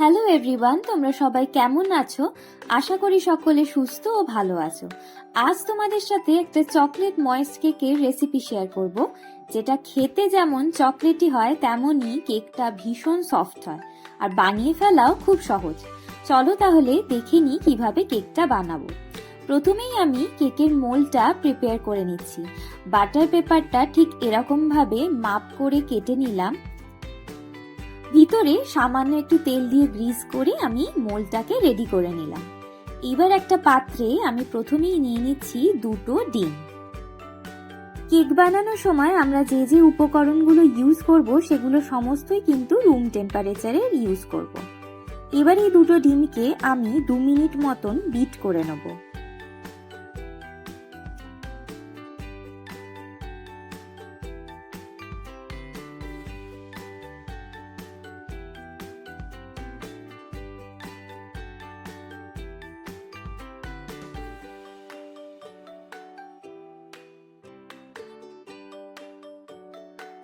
Hello everyone, তোমরা সবাই কেমন আছো? আশা করি সকলে সুস্থ ও ভালো আছো। আজ তোমাদের সাথে একটা চকলেট ময়েস্ট কেকের রেসিপি শেয়ার করব, যেটা খেতে যেমন চকলেটি হয় তেমনই কেকটা ভীষণ সফট হয় আর বানিয়ে ফেলাও খুব সহজ। চলো তাহলে দেখে নিই কিভাবে কেকটা বানাবো। প্রথমেই আমি কেকের মোল্ডটা প্রিপেয়ার করে নিচ্ছি। বাটার পেপারটা ঠিক এরকম ভাবে মাপ করে কেটে নিলাম। ভিতরে সামান্য একটু তেল দিয়ে গ্রিস করে আমি মোল্ডটাকে রেডি করে নিলাম। এবার একটা পাত্রে আমি প্রথমেই নিয়ে নিচ্ছি দুটো ডিম। কেক বানানোর সময় আমরা যে যে উপকরণগুলো ইউজ করব সেগুলো সমস্তই কিন্তু রুম টেম্পারেচারের ইউজ করব। এবার এই দুটো ডিমকে আমি 2 মিনিট মতন বিট করে নেব।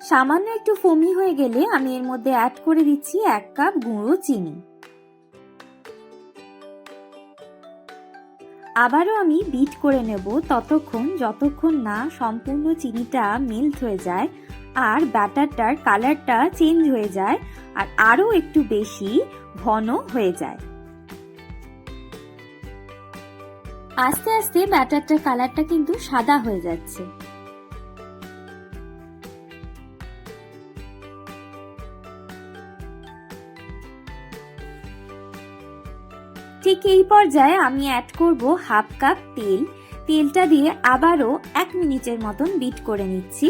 সামান্য একটু ফোমি হয়ে গেলে আমি এর মধ্যে অ্যাড করে দিচ্ছি 1 কাপ গুঁড়ো চিনি। আবারও আমি বিট করে নেব যতক্ষণ না সম্পূর্ণ চিনিটা মেল্ট হয়ে যায় আর ব্যাটারটার কালারটা চেঞ্জ হয়ে যায় আর আরো একটু বেশি ঘন হয়ে যায়। আস্তে আস্তে ব্যাটারটার কালারটা কিন্তু সাদা হয়ে যাচ্ছে। ঠিক এই পর্যায়ে আমি অ্যাড করব 1/2 কাপ তেল। তেলটা দিয়ে আবারও 1 মিনিটের মতন বিট করে নিচ্ছি।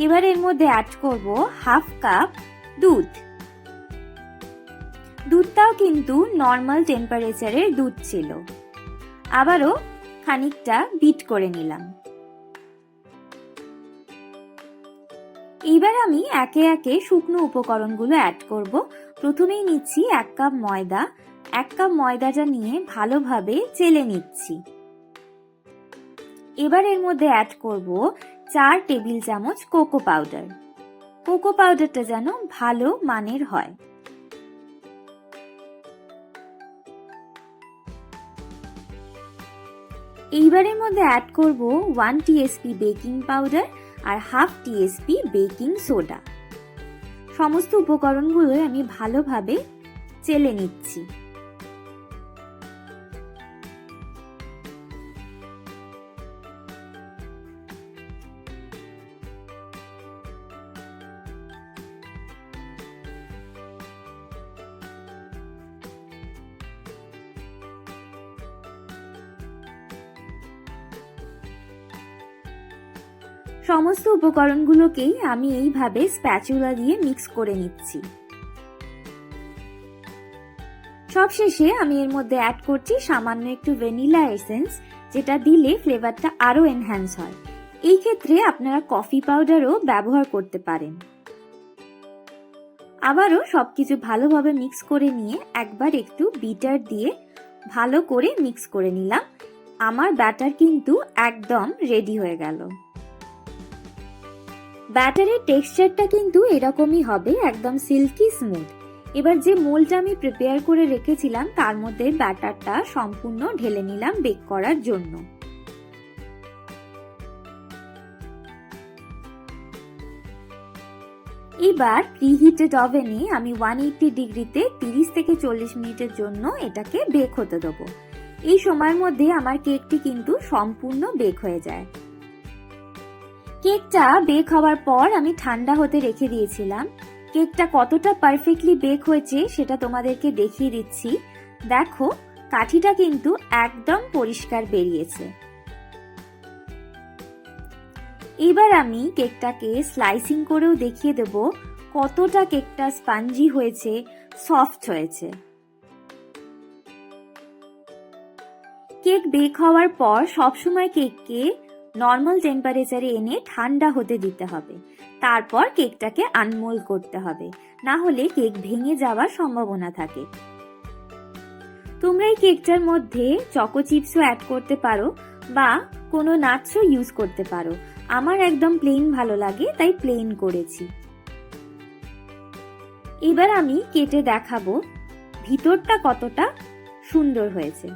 এবার এর মধ্যে অ্যাড করব 1/2 কাপ দুধ। দুধটাও কিন্তু নর্মাল টেম্পারেচারের দুধ ছিল। আবারও খানিকটা বিট করে নিলাম। এবার আমি একে একে শুকনো উপকরণগুলো অ্যাড করব। প্রথমেই নিচ্ছি 1 কাপ ময়দা। 1 কাপ ময়দাটা নিয়ে ভালোভাবে চেলে নিচ্ছি। এবার এর মধ্যে অ্যাড করব 4 টেবিল চামচ কোকো পাউডার। কোকো পাউডারটা যেন ভালো মানের হয়। এইবারের মধ্যে অ্যাড করব 1 টিএসপি বেকিং পাউডার আর 1/2 টিএসপি বেকিং সোডা। সমস্ত উপকরণগুলো আমি ভালোভাবে চেলে নিচ্ছি। সমস্ত উপকরণগুলোকেই আমি এইভাবে স্প্যাচুলা দিয়ে মিক্স করে নিচ্ছি। সবশেষে আমি এর মধ্যে অ্যাড করছি সামান্য একটু ভ্যানিলা এসেন্স, যেটা দিলে ফ্লেভারটা আরো এনহ্যান্স হয়। এই ক্ষেত্রে আপনারা কফি পাউডারও ব্যবহার করতে পারেন। আবারও সবকিছু ভালোভাবে মিক্স করে নিয়ে একবার একটু বিটার দিয়ে ভালো করে মিক্স করে নিলাম। আমার ব্যাটার কিন্তু একদম রেডি হয়ে গেল। ব্যাটারের টেক্সচারটা কিন্তু এরকমই হবে, একদম সিল্কি স্মুথ। এবার যে মোল্ডটা আমি প্রিপেয়ার করে রেখেছিলাম তার মধ্যে ব্যাটারটা সম্পূর্ণ ঢেলে নিলাম বেক করার জন্য। এবার প্রিহিটেড ওভেনে আমি 180 ডিগ্রিতে 30 থেকে 40 মিনিটের জন্য এটাকে বেক হতে দেবো। এই সময়ের মধ্যে আমার কেকটি কিন্তু সম্পূর্ণ বেক হয়ে যায়। কেকটা বেক হওয়ার পর আমি ঠান্ডা হতে রেখে দিয়েছিলাম। কেকটা কতটা পারফেক্টলি বেক হয়েছে সেটা তোমাদেরকে দেখিয়ে দিচ্ছি। দেখো, কাঠিটা কিন্তু একদম পরিষ্কার বেরিয়েছে। এবার আমি কেকটাকে স্লাইসিং করেও দেখিয়ে দেব কতটা কেকটা স্পঞ্জি হয়েছে, সফট হয়েছে। কেক বেক হওয়ার পর সবসময় কেককে নর্মাল টেম্পারেচারে এনে ঠান্ডা হতে দিতে হবে। তারপর কেকটাকে আনমোল্ড করতে হবে, না হলে কেক ভেঙে যাওয়ার সম্ভাবনা থাকে। তোমরা এই কেকটার মধ্যে চকো চিপসও অ্যাড করতে পারো বা কোনো নাটসও ইউজ করতে পারো। আমার একদম প্লেন ভালো লাগে, তাই প্লেন করেছি। এবার আমি কেটে দেখাবো ভিতরটা কতটা সুন্দর হয়েছে।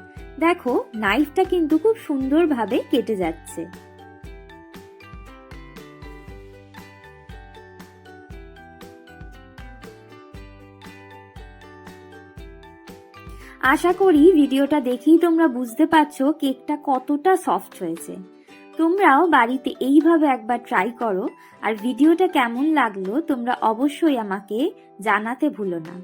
দেখো নাইফটা কিন্তু খুব সুন্দরভাবে কেটে যাচ্ছে। আশা করি ভিডিওটা দেখেই তোমরা বুঝতে পারছো কেকটা কতটা সফট হয়েছে। তোমরাও বাড়িতে এইভাবে একবার ট্রাই করো, আর ভিডিওটা কেমন লাগলো তোমরা অবশ্যই আমাকে জানাতে ভুলো না।